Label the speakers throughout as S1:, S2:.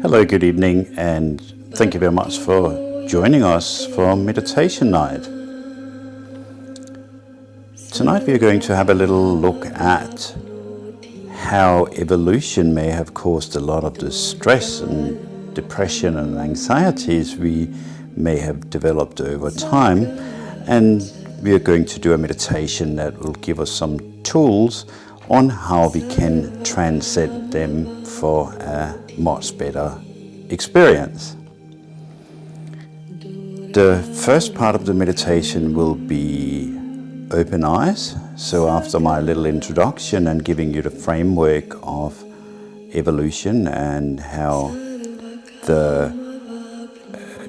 S1: Hello, good evening, and thank you very much for joining us for meditation night. Tonight we are going to have a little look at how evolution may have caused a lot of the stress and depression and anxieties we may have developed over time, and we are going to do a meditation that will give us some tools on how we can transcend them for a much better experience. The first part of the meditation will be open eyes. So after my little introduction and giving you the framework of evolution and how the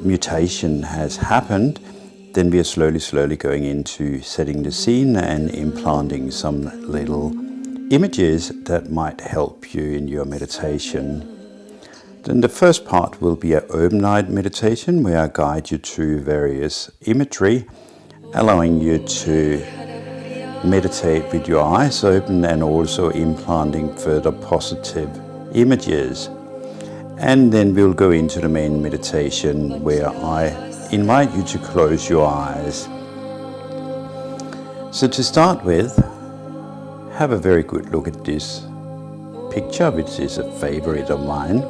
S1: mutation has happened, then we are slowly going into setting the scene and implanting some little images that might help you in your meditation. Then the first part will be an open-eyed meditation where I guide you through various imagery, allowing you to meditate with your eyes open and also implanting further positive images. And then we'll go into the main meditation where I invite you to close your eyes. So to start with, have a very good look at this picture, which is a favorite of mine,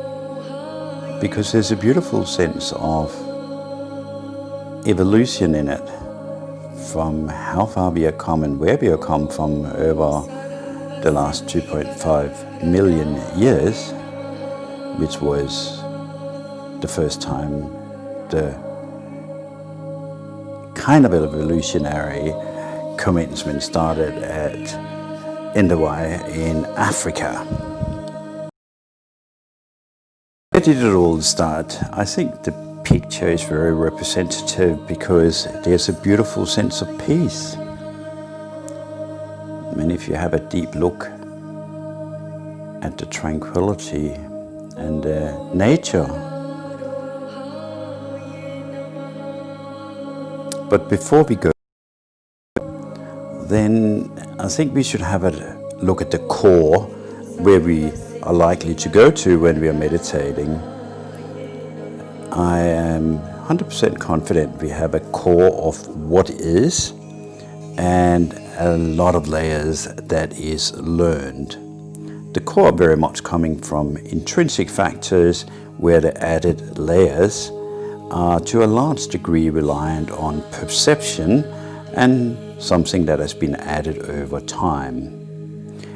S1: because there's a beautiful sense of evolution in it, from how far we have come and where we have come from over the last 2.5 million years, which was the first time the kind of evolutionary commencement started at Indawai in Africa. Where did it all start? I think the picture is very representative because there's a beautiful sense of peace. I mean, if you have a deep look at the tranquility and nature. But before we go, then I think we should have a look at the core, where we are likely to go to when we are meditating. I am 100% confident we have a core of what is and a lot of layers that is learned. The core very much coming from intrinsic factors, where the added layers are to a large degree reliant on perception and something that has been added over time.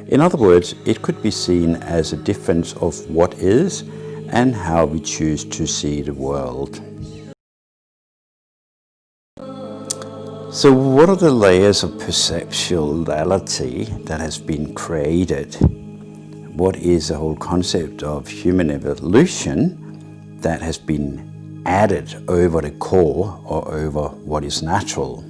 S1: In other words, it could be seen as a difference of what is and how we choose to see the world. So what are the layers of perceptuality that has been created? What is the whole concept of human evolution that has been added over the core or over what is natural?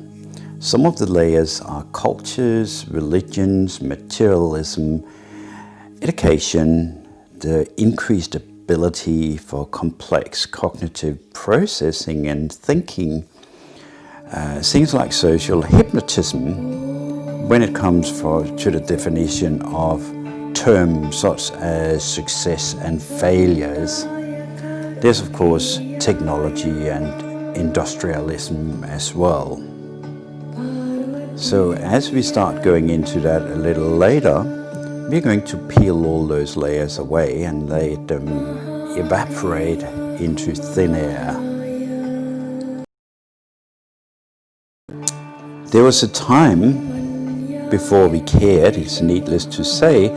S1: Some of the layers are cultures, religions, materialism, education, the increased ability for complex cognitive processing and thinking, things like social hypnotism when it comes to the definition of terms such as success and failures. There's of course technology and industrialism as well. So as we start going into that a little later, we're going to peel all those layers away and let them evaporate into thin air. There was a time before we cared, it's needless to say,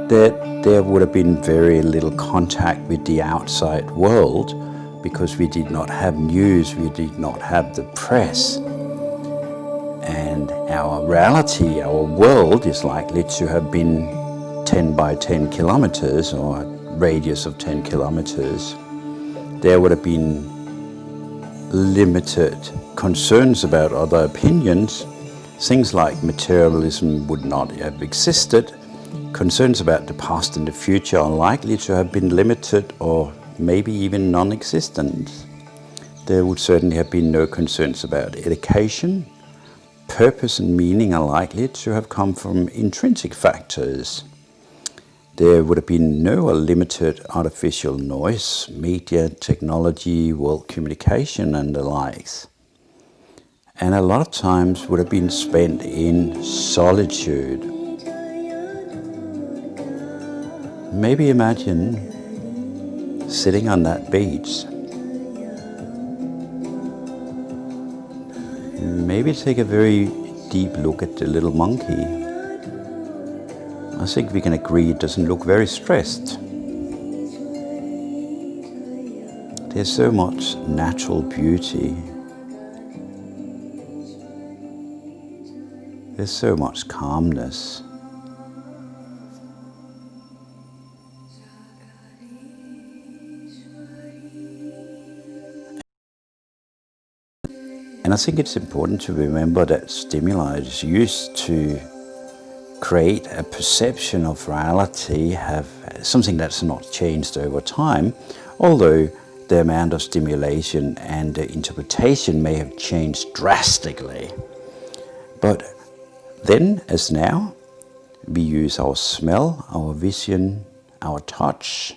S1: that there would have been very little contact with the outside world because we did not have news, we did not have the press. And our reality, our world is likely to have been 10 by 10 kilometers or a radius of 10 kilometers. There would have been limited concerns about other opinions. Things like materialism would not have existed. Concerns about the past and the future are likely to have been limited or maybe even non-existent. There would certainly have been no concerns about education. Purpose and meaning are likely to have come from intrinsic factors. there would have been no limited artificial noise, media, technology, world communication and the likes. And a lot of times would have been spent in solitude. Maybe imagine sitting on that beach. Maybe take a very deep look at the little monkey. I think we can agree it doesn't look very stressed. There's so much natural beauty. There's so much calmness. And I think it's important to remember that stimuli is used to create a perception of reality, have something that's not changed over time, although the amount of stimulation and the interpretation may have changed drastically. But then, as now, we use our smell, our vision, our touch,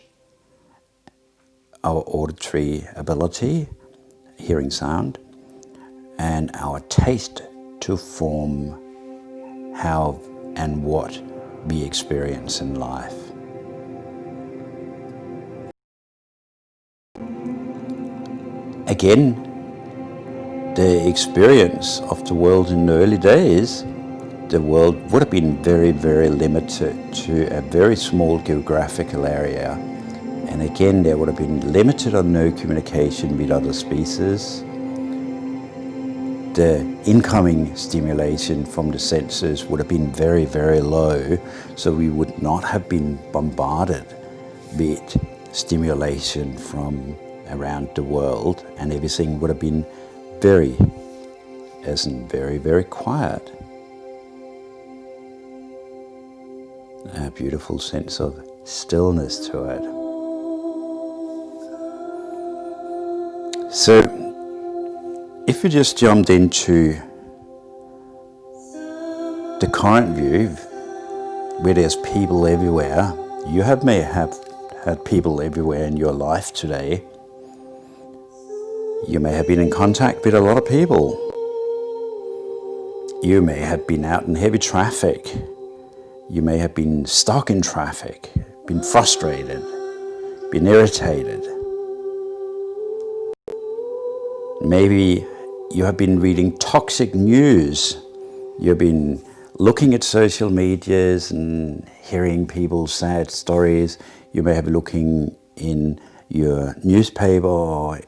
S1: our auditory ability, hearing sound, and our taste to form how and what we experience in life. Again, the experience of the world in the early days, the world would have been very, very limited to a very small geographical area. And again, there would have been limited or no communication with other species. The incoming stimulation from the senses would have been very, very low, so we would not have been bombarded with stimulation from around the world, and everything would have been very, very quiet. A beautiful sense of stillness to it. So, if you just jumped into the current view, where there's people everywhere, you may have had people everywhere in your life today. You may have been in contact with a lot of people. You may have been out in heavy traffic. You may have been stuck in traffic, been frustrated, been irritated. Maybe you have been reading toxic news. You've been looking at social medias and hearing people's sad stories. You may have been looking in your newspaper or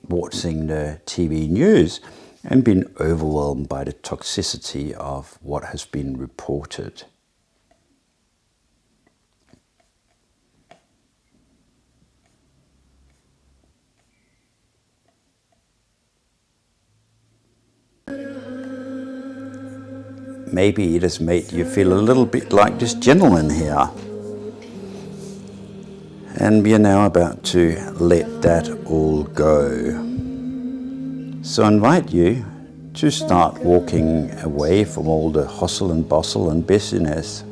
S1: watching the TV news and been overwhelmed by the toxicity of what has been reported. Maybe it has made you feel a little bit like this gentleman here. And we are now about to let that all go. So I invite you to start walking away from all the hustle and bustle and busyness.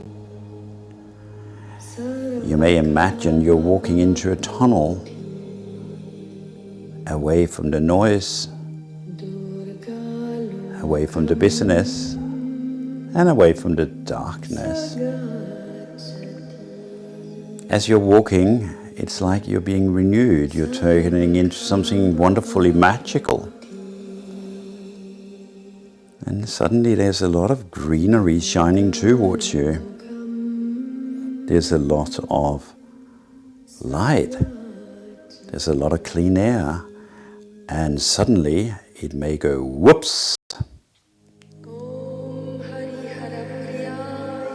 S1: You may imagine you're walking into a tunnel, away from the noise, away from the busyness, and away from the darkness. As you're walking, it's like you're being renewed. You're turning into something wonderfully magical. And suddenly there's a lot of greenery shining towards you. There's a lot of light. There's a lot of clean air. And suddenly it may go whoops.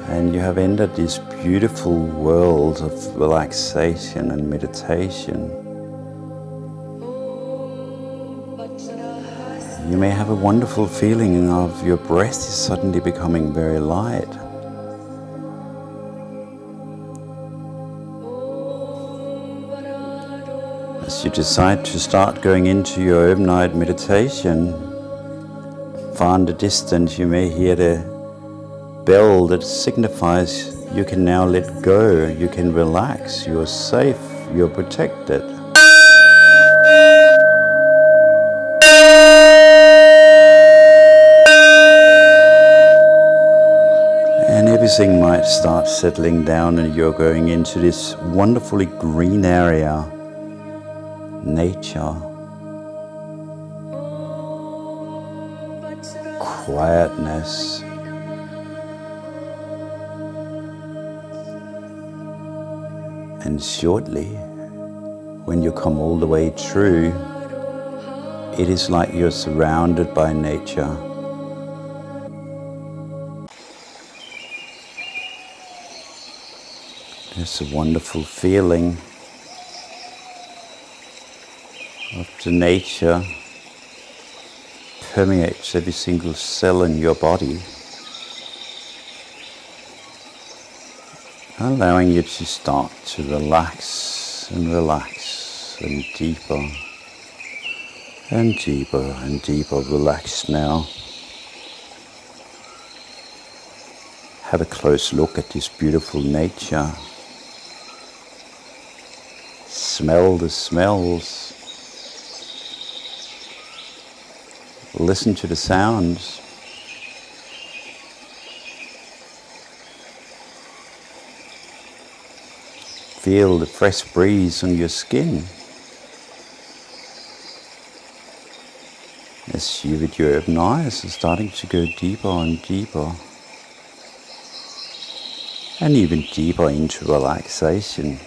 S1: And you have entered this beautiful world of relaxation and meditation. You may have a wonderful feeling of your breath is suddenly becoming very light. As you decide to start going into your overnight meditation, far in the distance you may hear the bell that signifies You can now let go, you can relax, you're safe, you're protected. And everything might start settling down and you're going into this wonderfully green area, nature, quietness. And shortly, when you come all the way through, it is like you're surrounded by nature. It's a wonderful feeling of the nature permeates every single cell in your body, allowing you to start to relax and relax and deeper and deeper and deeper. Relax now. Have a close look at this beautiful nature. Smell the smells. Listen to the sounds. Feel the fresh breeze on your skin as you, with your open eyes, are starting to go deeper and deeper and even deeper into relaxation.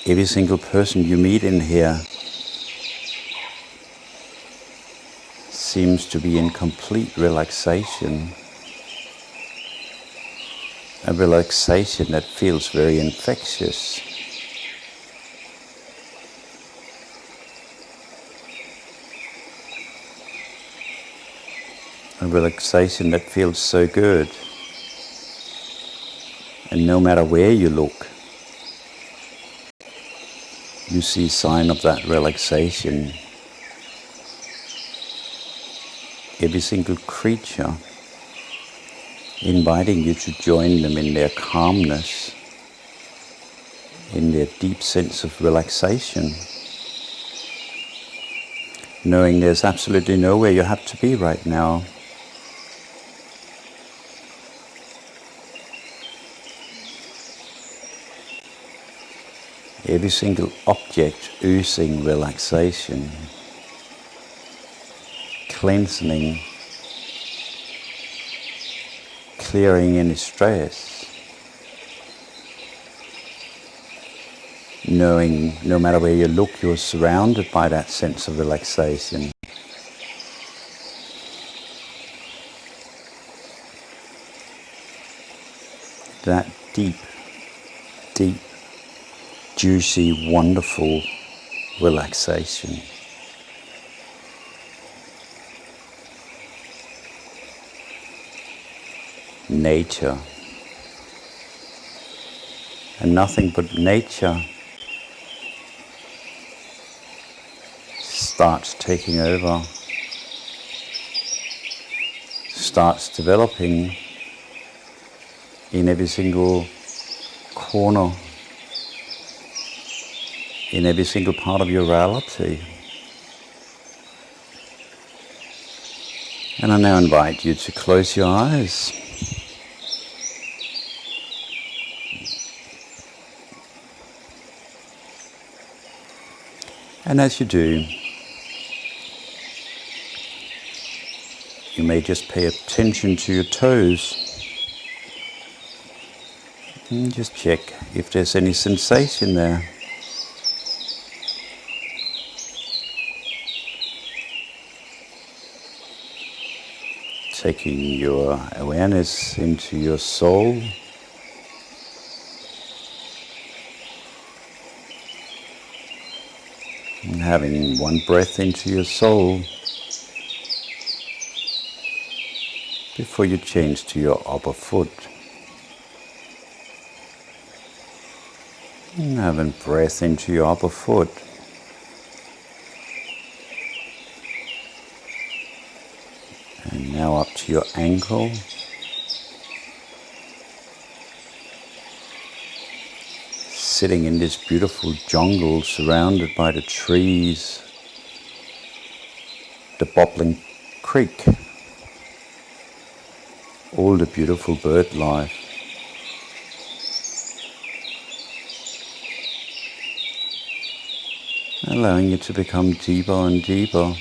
S1: Every single person you meet in here seems to be in complete relaxation. A relaxation that feels very infectious. A relaxation that feels so good. And no matter where you look, you see sign of that relaxation. Every single creature inviting you to join them in their calmness, in their deep sense of relaxation, knowing there's absolutely nowhere you have to be right now. Every single object oozing relaxation, cleansing, clearing any stress, knowing no matter where you look, you're surrounded by that sense of relaxation. That deep, deep, juicy, wonderful relaxation. Nature. And nothing but nature starts taking over, starts developing in every single corner, in every single part of your reality. And I now invite you to close your eyes. And as you do, you may just pay attention to your toes and just check if there's any sensation there. Taking your awareness into your soul. And having one breath into your soul before you change to your upper foot. And have a breath into your upper foot. And now up to your ankle. Sitting in this beautiful jungle surrounded by the trees, the bubbling creek, all the beautiful bird life. Allowing you to become deeper and deeper,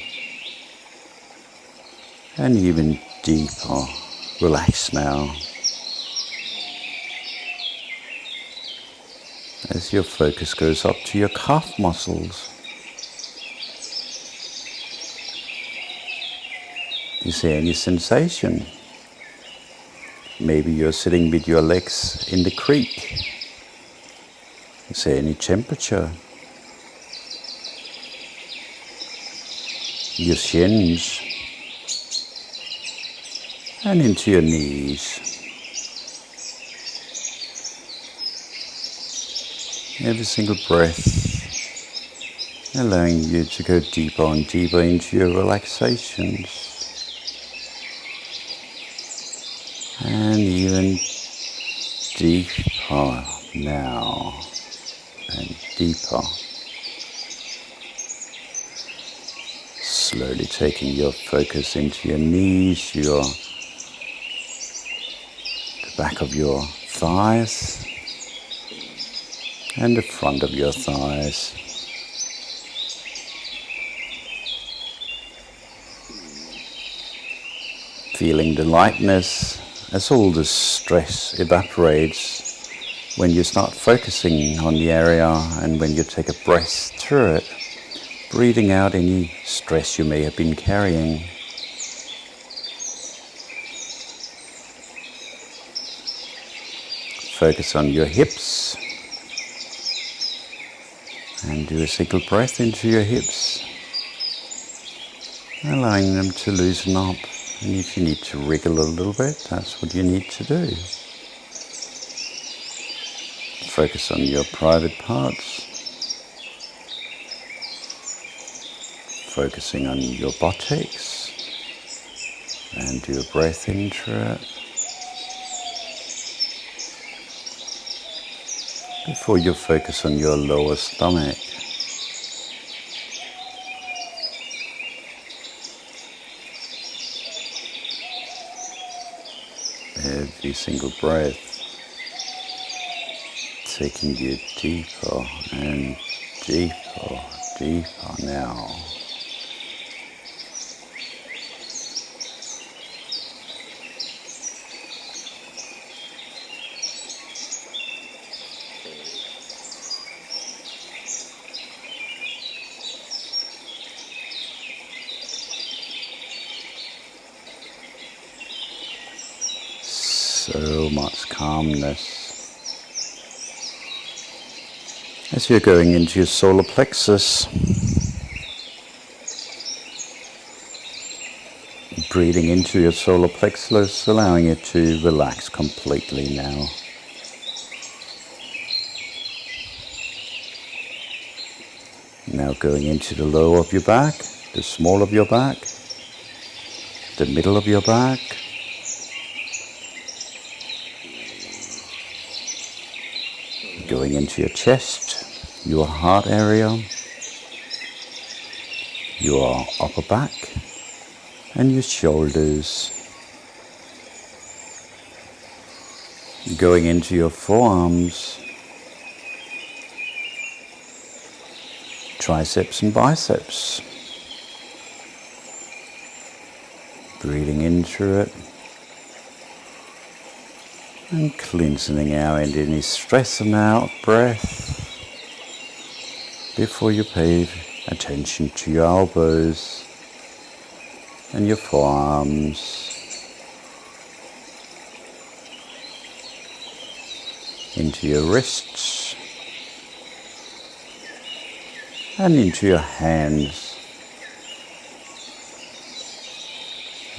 S1: and even deeper. Relax now. As your focus goes up to your calf muscles. Is there any sensation? Maybe you're sitting with your legs in the creek. Is there any temperature? Your shins and into your knees. Every single breath allowing you to go deeper and deeper into your relaxations. And even deeper now and deeper. Slowly taking your focus into your knees, the back of your thighs and the front of your thighs. Feeling the lightness as all the stress evaporates when you start focusing on the area and when you take a breath through it, breathing out any stress you may have been carrying. Focus on your hips and do a single breath into your hips, allowing them to loosen up. And if you need to wriggle a little bit, that's what you need to do. Focus on your private parts. Focusing on your buttocks. And do a breath in through it. Before you focus on your lower stomach. Every single breath taking you deeper and deeper, deeper now. So much calmness. As you're going into your solar plexus, breathing into your solar plexus, allowing it to relax completely now. Now going into the lower of your back, the small of your back, the middle of your back, going into your chest, your heart area, your upper back, and your shoulders. Going into your forearms, triceps and biceps. Breathing in through it. And cleansing out any stress and out breath before you pay attention to your elbows and your forearms, into your wrists and into your hands,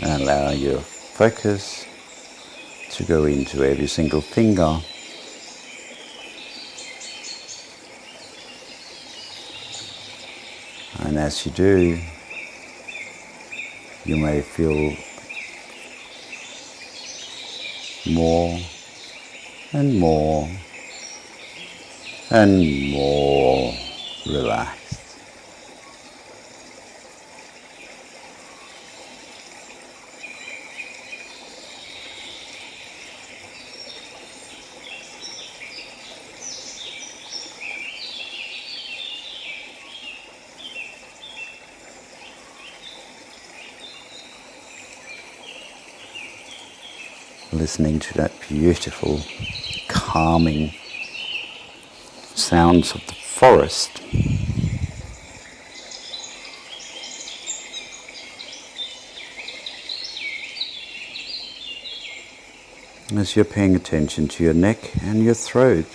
S1: and allow your focus to go into every single finger And as you do, you may feel more and more and more relaxed. Listening to that beautiful, calming sounds of the forest. As you're paying attention to your neck and your throat.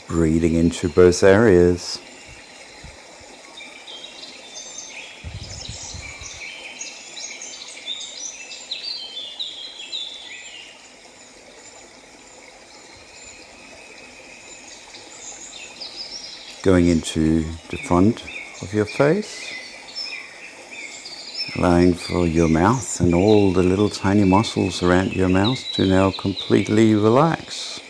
S1: Breathing into both areas. Going into the front of your face. Allowing for your mouth and all the little tiny muscles around your mouth to now completely relax.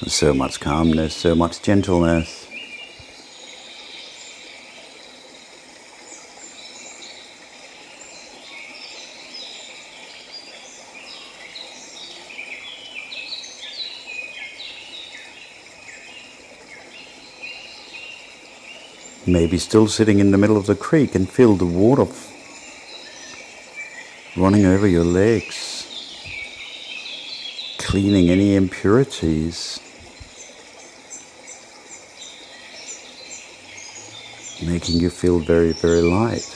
S1: So much calmness, so much gentleness. Maybe still sitting in the middle of the creek and feel the water running over your legs, cleaning any impurities, making you feel very, very light.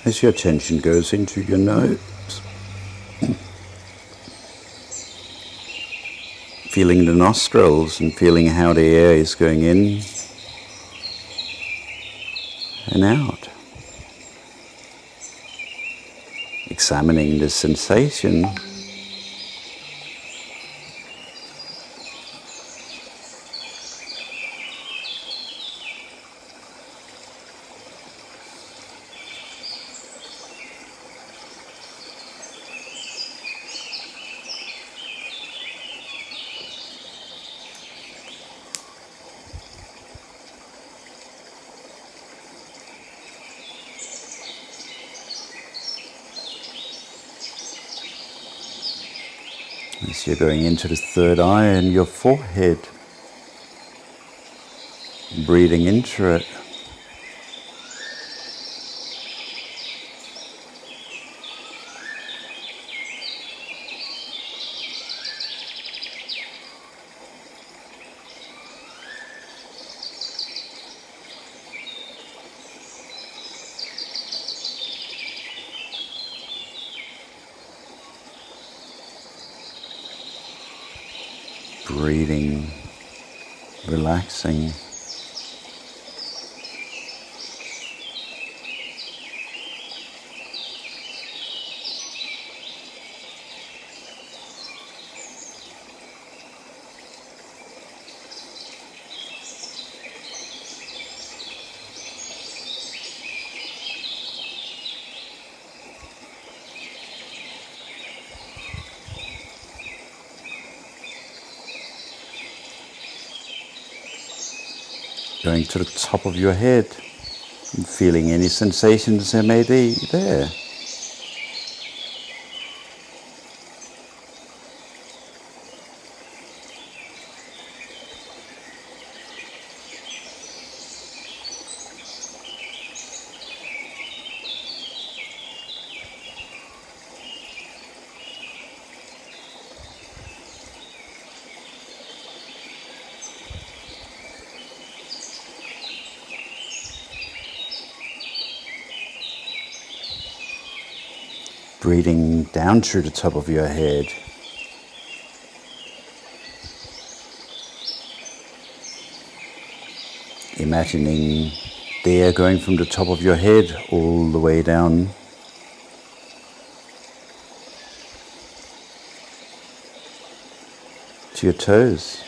S1: As your attention goes into your nose, feeling the nostrils and feeling how the air is going in and out. Examining the sensation. As you're going into the third eye and your forehead, breathing into it. Breathing, relaxing. Going to the top of your head and feeling any sensations there may be there. breathing down through the top of your head. Imagining the air going from the top of your head all the way down to your toes.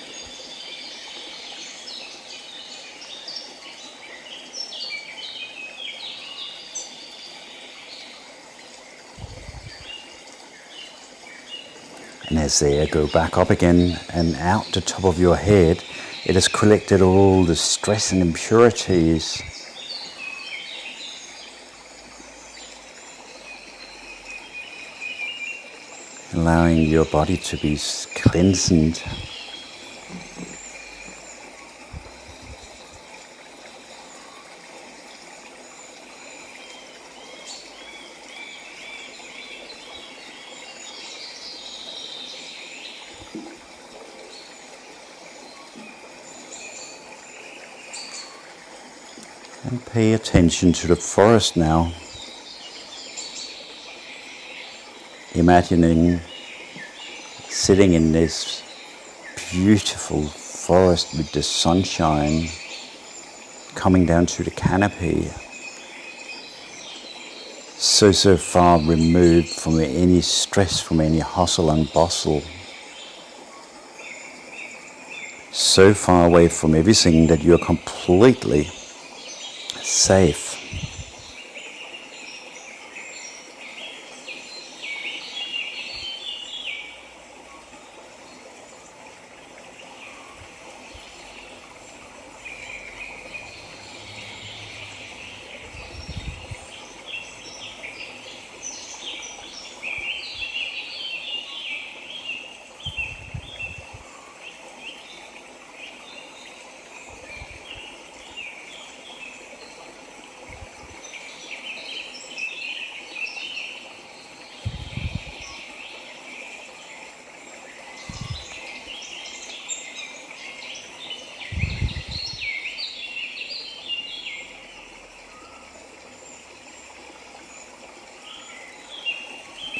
S1: And as the air goes back up again and out the top of your head, it has collected all the stress and impurities. Allowing your body to be cleansed. And pay attention to the forest now. Imagining sitting in this beautiful forest with the sunshine coming down through the canopy. So far removed from any stress, from any hustle and bustle. So far away from everything that you're completely safe.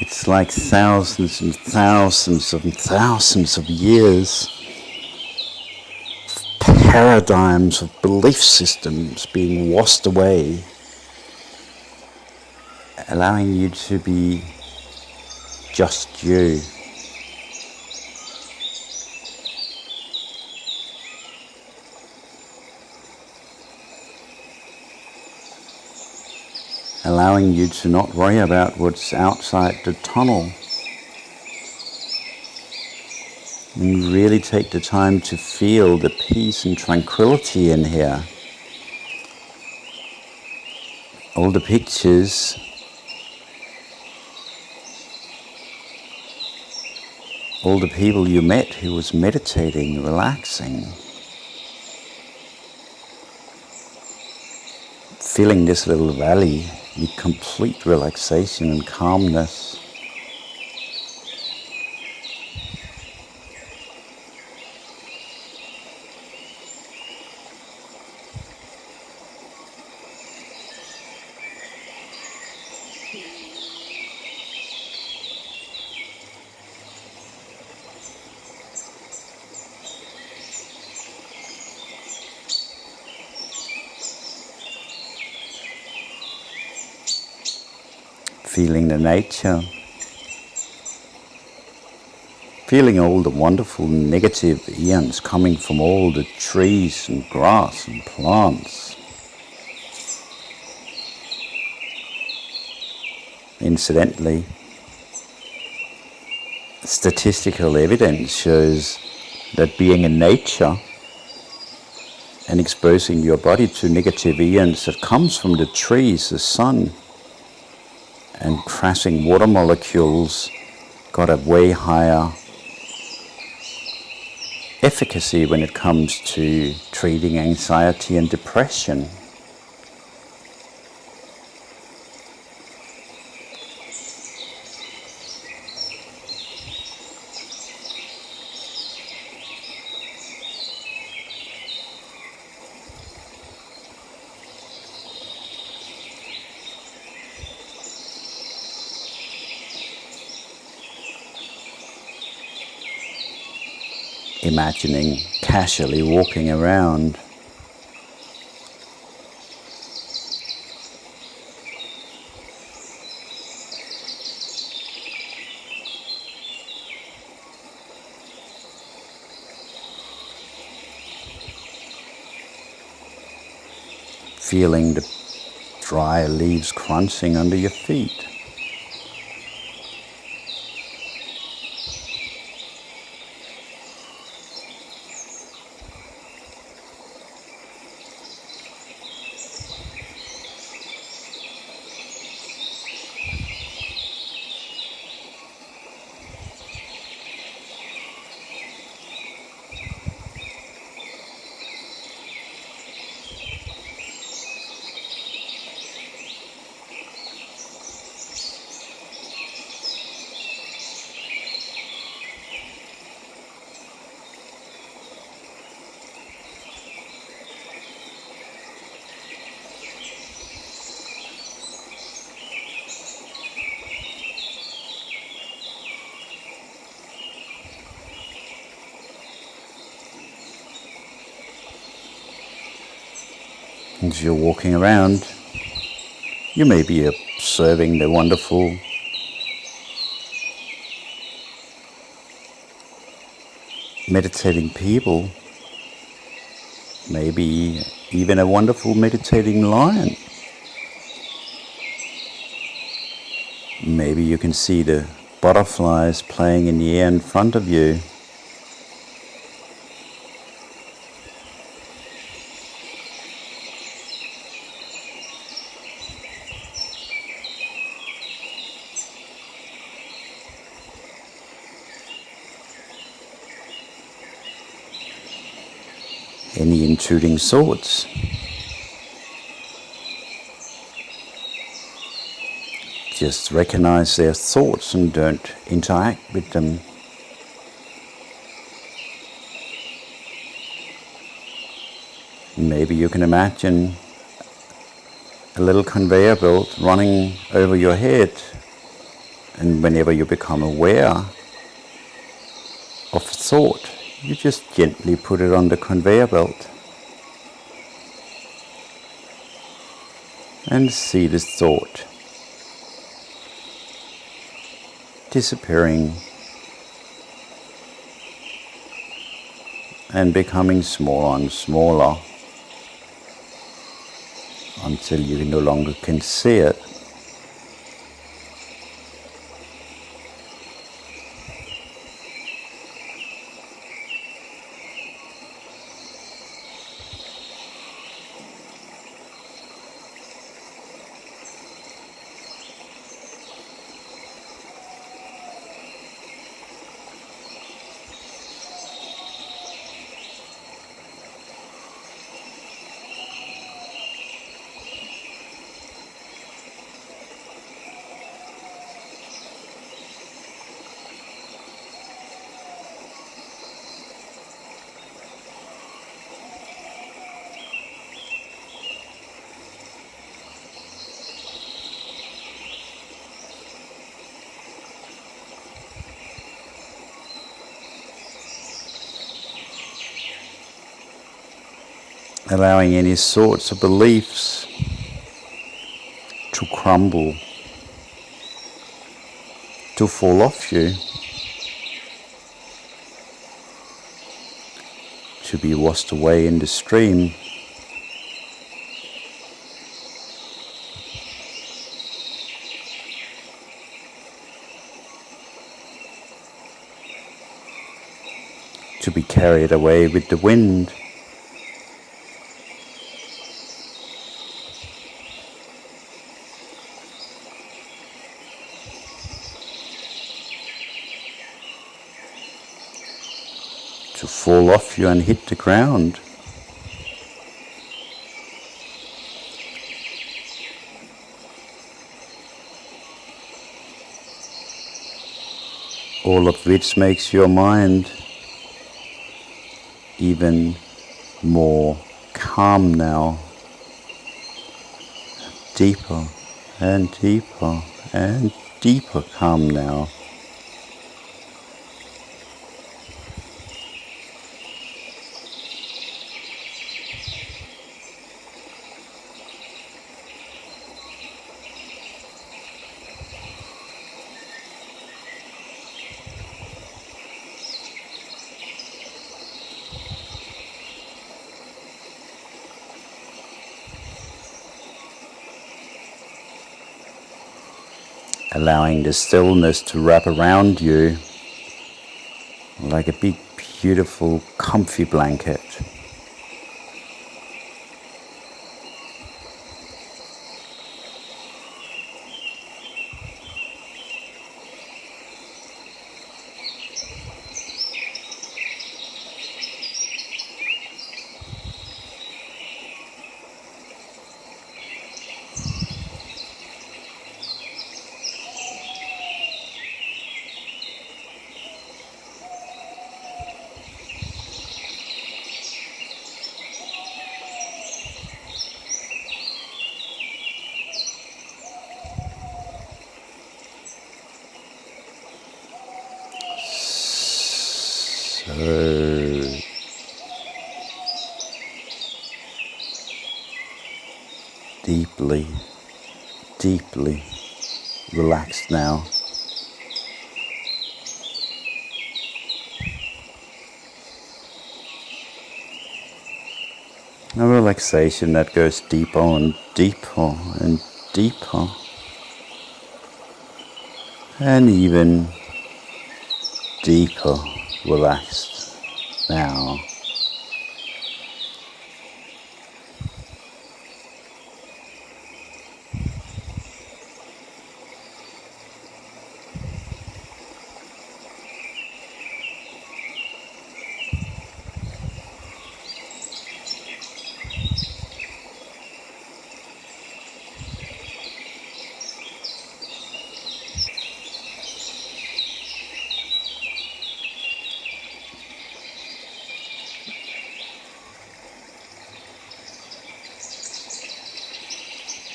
S1: It's like thousands and thousands and thousands of years, paradigms of belief systems being washed away, allowing you to be just you. Allowing you to not worry about what's outside the tunnel. And really take the time to feel the peace and tranquility in here. All the pictures, all the people you met who was meditating, relaxing. Feeling this little valley with complete relaxation and calmness. Feeling the nature, feeling all the wonderful negative ions coming from all the trees and grass and plants. Incidentally, statistical evidence shows that being in nature and exposing your body to negative ions that comes from the trees, the sun, and crashing water molecules got a way higher efficacy when it comes to treating anxiety and depression. imagining casually walking around. Feeling the dry leaves crunching under your feet. As you're walking around, you may be observing the wonderful meditating people, maybe even a wonderful meditating lion. Maybe you can see the butterflies playing in the air in front of you. Any intruding thoughts? Just recognize their thoughts and don't interact with them. Maybe you can imagine a little conveyor belt running over your head, and whenever you become aware of thought, you just gently put it on the conveyor belt and see this thought disappearing and becoming smaller and smaller until you no longer can see it. Allowing any thoughts or beliefs to crumble, to fall off you, to be washed away in the stream. To be carried away with the wind. To fall off you and hit the ground. All of which makes your mind even more calm now. Deeper and deeper and deeper calm now. allowing the stillness to wrap around you like a big, beautiful, comfy blanket. So deeply, deeply relaxed now. A relaxation that goes deeper and deeper and deeper, and even deeper relaxed now.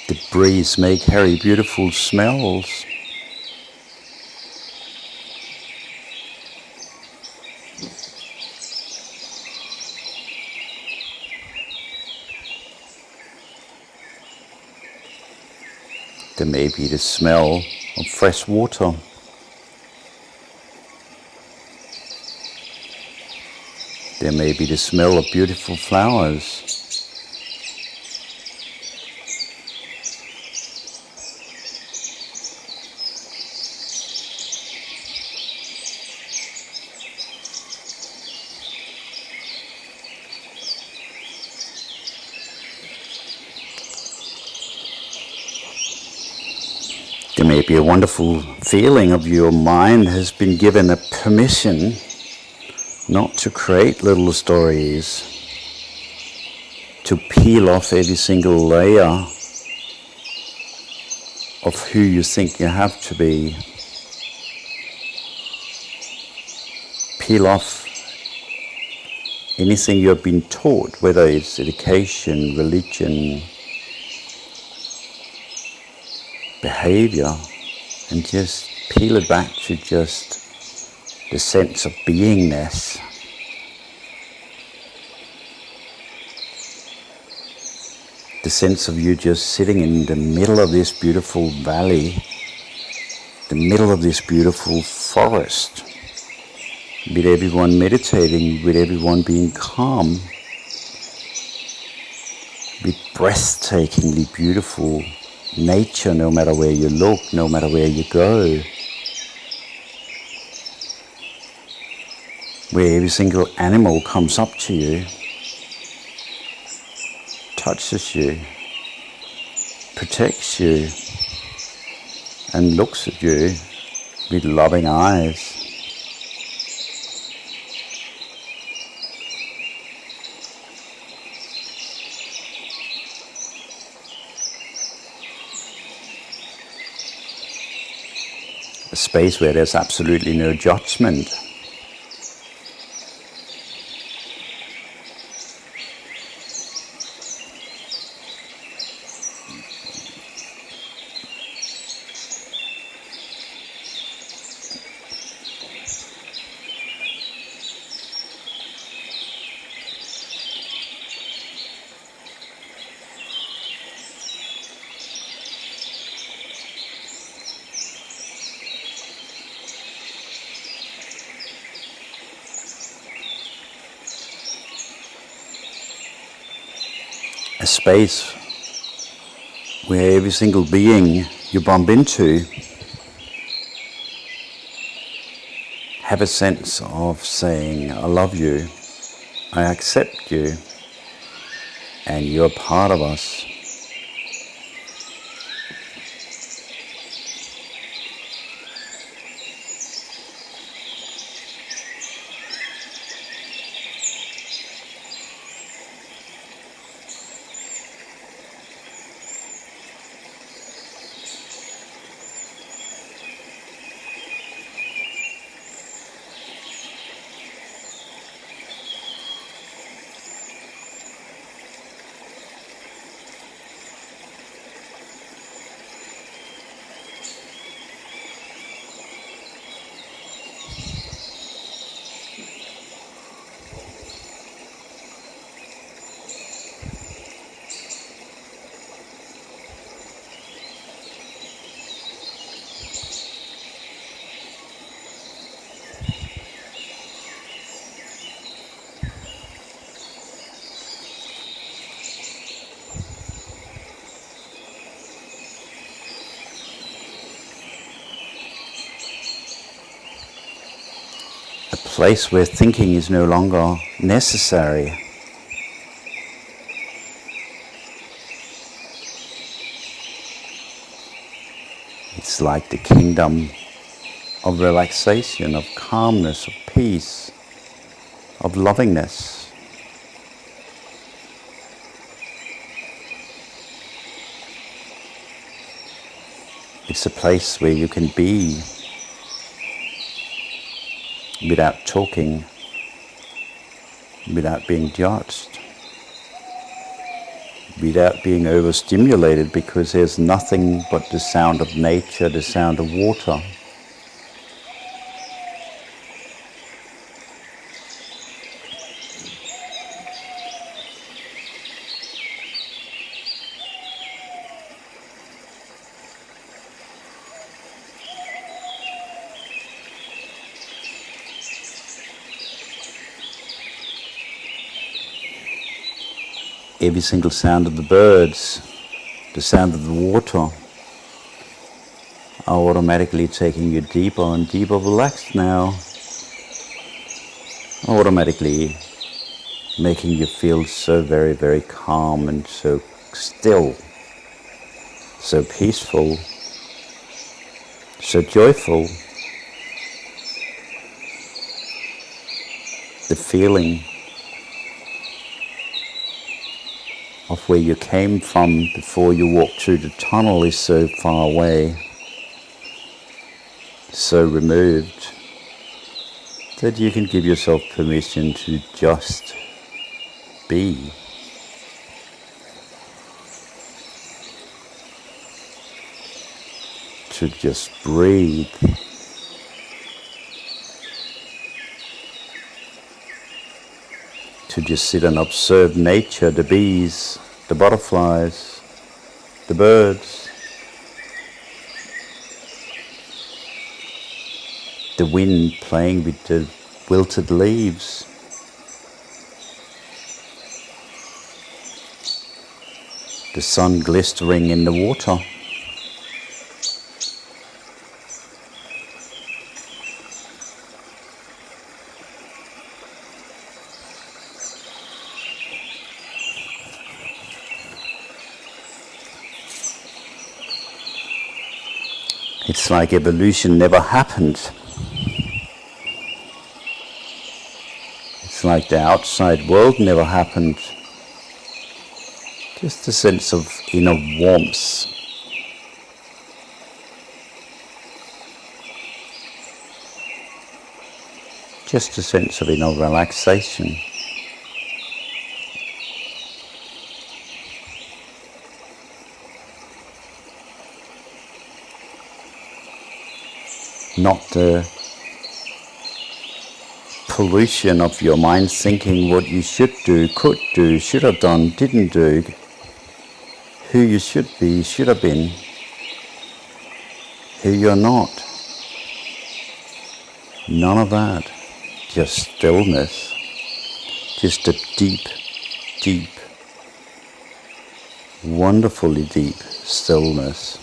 S1: The breeze may carry beautiful smells. There may be the smell of fresh water. There may be the smell of beautiful flowers. There may be a wonderful feeling of your mind has been given a permission not to create little stories, to peel off every single layer of who you think you have to be. Peel off anything you have been taught, whether it's education, religion, behavior, and just peel it back to just the sense of beingness. The sense of you just sitting in the middle of this beautiful valley, the middle of this beautiful forest, with everyone meditating, with everyone being calm, with breathtakingly beautiful nature, no matter where you look, no matter where you go, where every single animal comes up to you, touches you, protects you, and looks at you with loving eyes. A space where there's absolutely no judgment. A space where every single being you bump into have a sense of saying, I love you, I accept you, and you're part of us. A place where thinking is no longer necessary. It's like the kingdom of relaxation, of calmness, of peace, of lovingness. It's a place where you can be without talking, without being judged, without being overstimulated, because there's nothing but the sound of nature, the sound of water. Every single sound of the birds, the sound of the water, are automatically taking you deeper and deeper relaxed now, automatically making you feel so very, very calm and so still, so peaceful, so joyful. The feeling of where you came from before you walked through the tunnel is so far away, so removed, that you can give yourself permission to just be. To just breathe. To just sit and observe nature, the bees, the butterflies, the birds, the wind playing with the wilted leaves, the sun glistering in the water. It's like evolution never happened. It's like the outside world never happened. Just a sense of inner warmth. Just a sense of inner relaxation. Not the pollution of your mind thinking what you should do, could do, should have done, didn't do, who you should be, should have been, who you're not. None of that. Just stillness. Just a deep, deep, wonderfully deep stillness.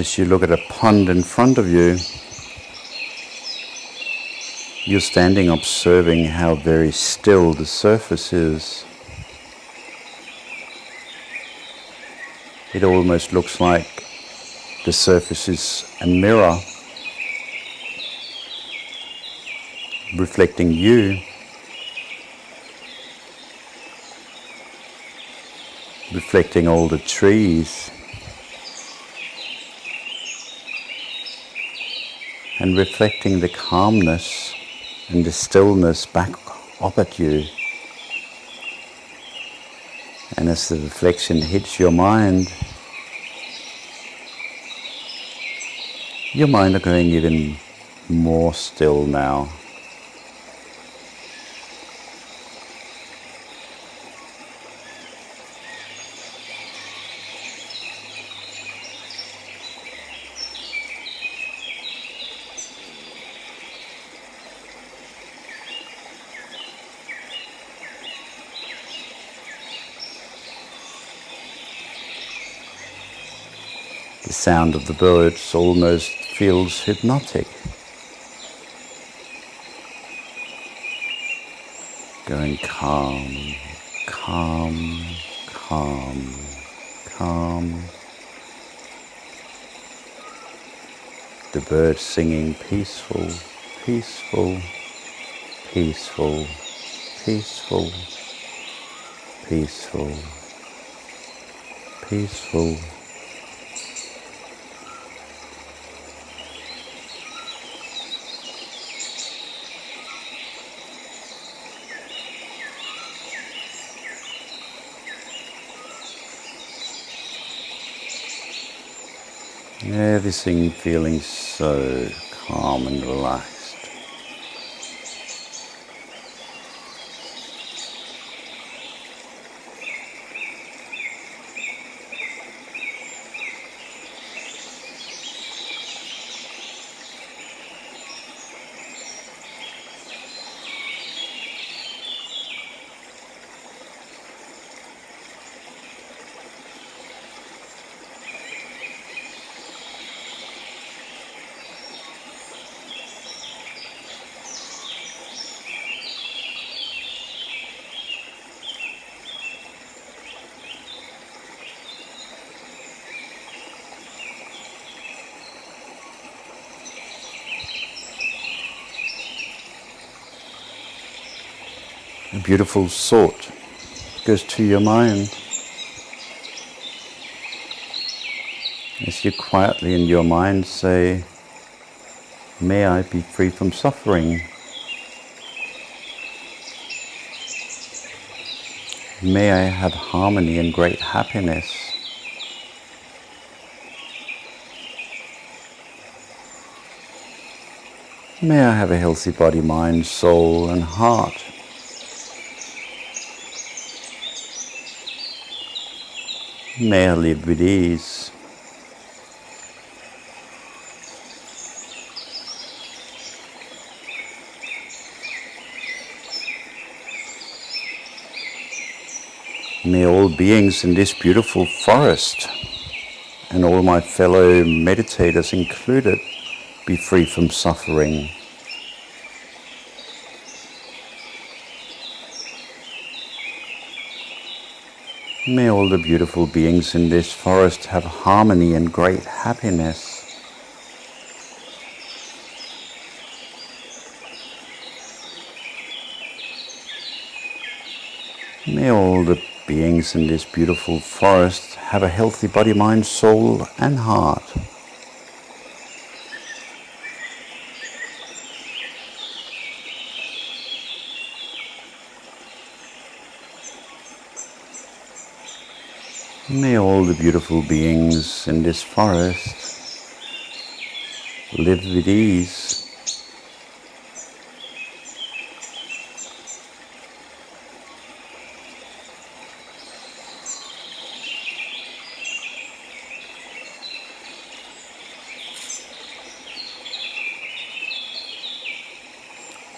S1: As you look at a pond in front of you, you're standing observing how very still the surface is. It almost looks like the surface is a mirror reflecting you, reflecting all the trees, and reflecting the calmness and the stillness back up at you. And as the reflection hits your mind are going even more still now. The sound of the birds almost feels hypnotic. Going calm, calm, calm, calm. The birds singing peaceful, peaceful, peaceful, peaceful, peaceful, peaceful. Everything feeling so calm and relaxed. A beautiful thought goes to your mind as you quietly in your mind say, "May I be free from suffering. May I have harmony and great happiness. May I have a healthy body, mind, soul and heart. May I live with ease. May all beings in this beautiful forest and all my fellow meditators included be free from suffering. May all the beautiful beings in this forest have harmony and great happiness. May all the beings in this beautiful forest have a healthy body, mind, soul and heart. May all the beautiful beings in this forest live with ease.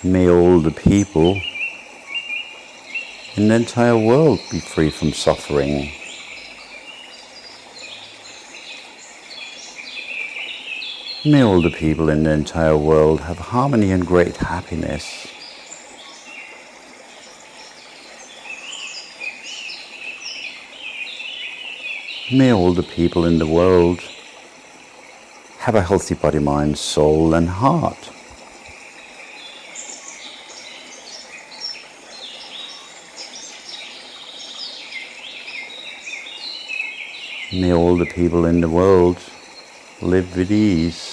S1: May all the people in the entire world be free from suffering. May all the people in the entire world have harmony and great happiness. May all the people in the world have a healthy body, mind, soul and heart. May all the people in the world live with ease.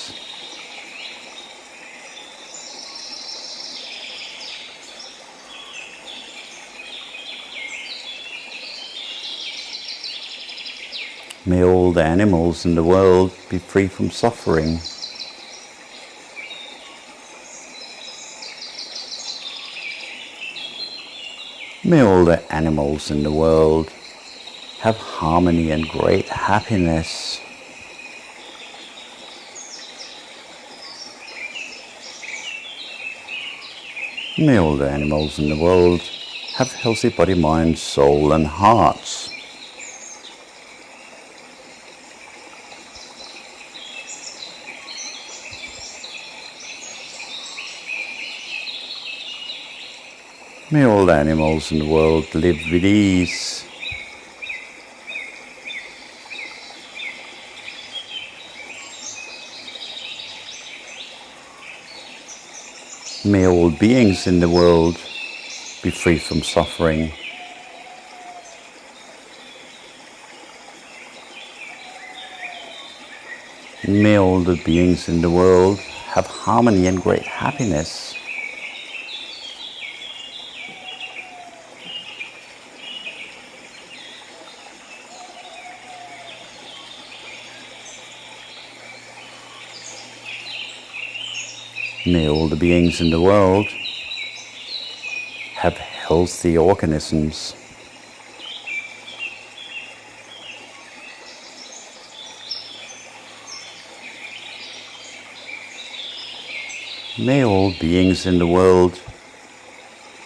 S1: May all the animals in the world be free from suffering. May all the animals in the world have harmony and great happiness. May all the animals in the world have healthy body, mind, soul and hearts. May all the animals in the world live with ease. May all beings in the world be free from suffering. May all the beings in the world have harmony and great happiness. May all the beings in the world have healthy organisms. May all beings in the world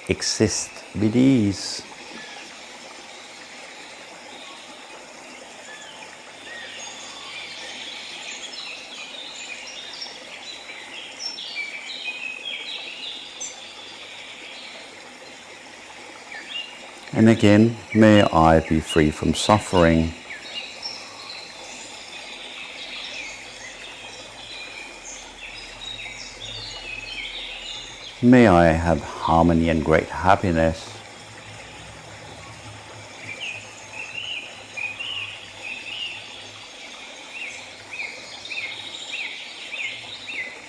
S1: exist with ease. And again, may I be free from suffering. May I have harmony and great happiness.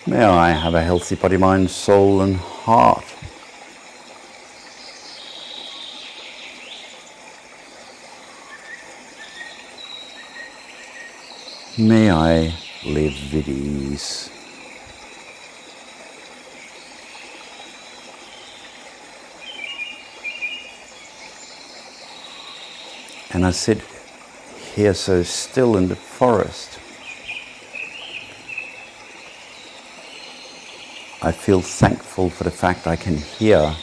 S1: May I have a healthy body, mind, soul and heart. May I live with ease. And I sit here so still in the forest. I feel thankful for the fact I can hear.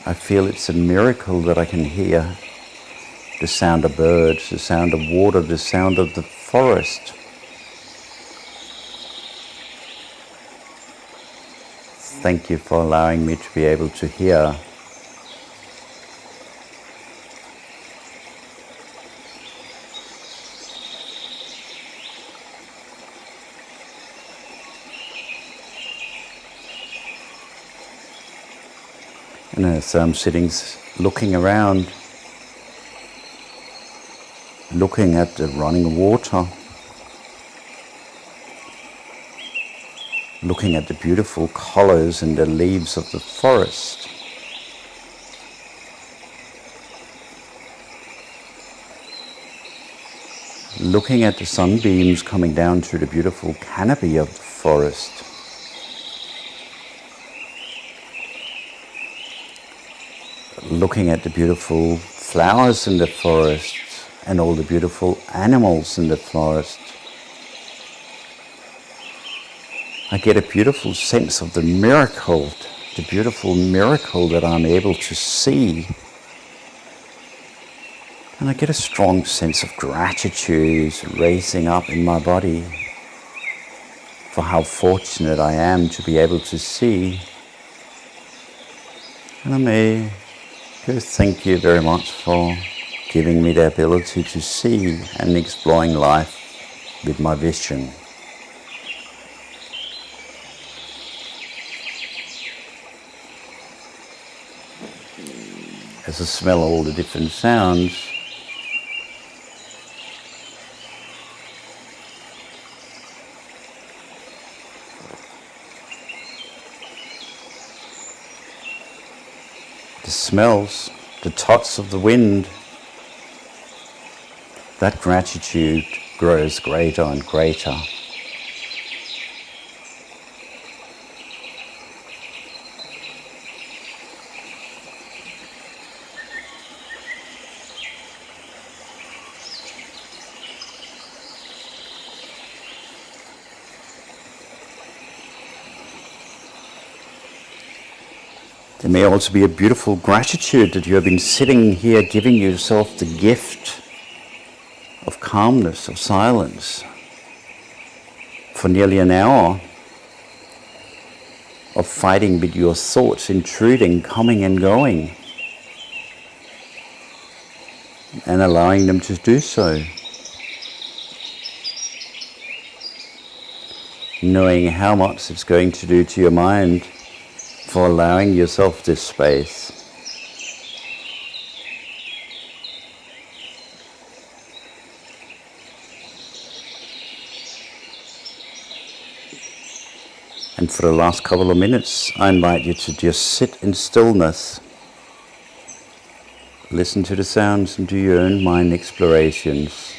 S1: I feel it's a miracle that I can hear the sound of birds, the sound of water, the sound of the forest. Thank you for allowing me to be able to hear. And as I'm sitting, looking around, looking at the running water, looking at the beautiful colors in the leaves of the forest, looking at the sunbeams coming down through the beautiful canopy of the forest, looking at the beautiful flowers in the forest and all the beautiful animals in the forest. I get a beautiful sense of the miracle that I'm able to see. And I get a strong sense of gratitude racing up in my body for how fortunate I am to be able to see. And I may go, thank you very much for giving me the ability to see and exploring life with my vision. As I smell all the different sounds, the smells, the touch of the wind, that gratitude grows greater and greater. There may also be a beautiful gratitude that you have been sitting here giving yourself the gift of calmness, of silence, for nearly an hour, of fighting with your thoughts, intruding, coming and going, and allowing them to do so. Knowing how much it's going to do to your mind for allowing yourself this space. And for the last couple of minutes, I invite you to just sit in stillness. Listen to the sounds and do your own mind explorations.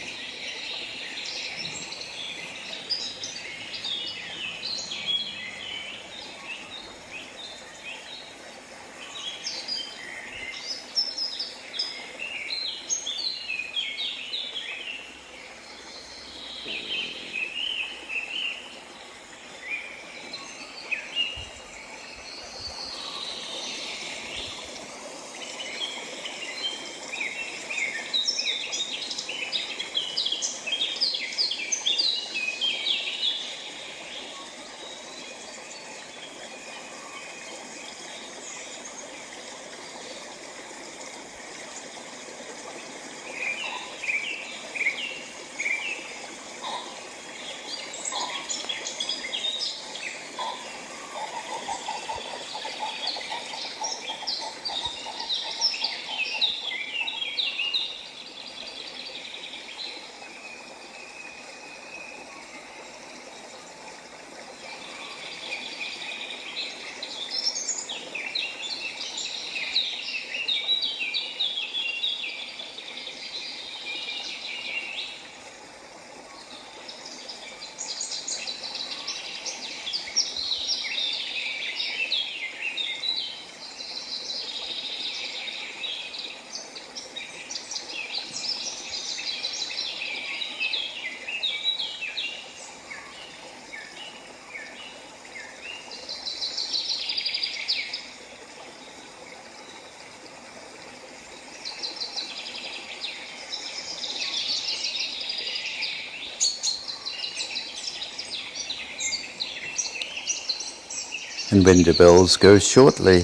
S1: And when the bells go shortly,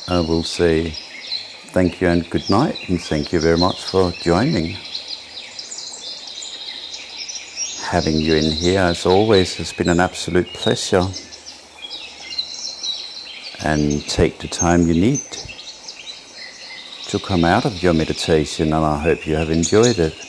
S1: I will say thank you and good night, and thank you very much for joining. Having you in here, as always, has been an absolute pleasure. And take the time you need to come out of your meditation, and I hope you have enjoyed it.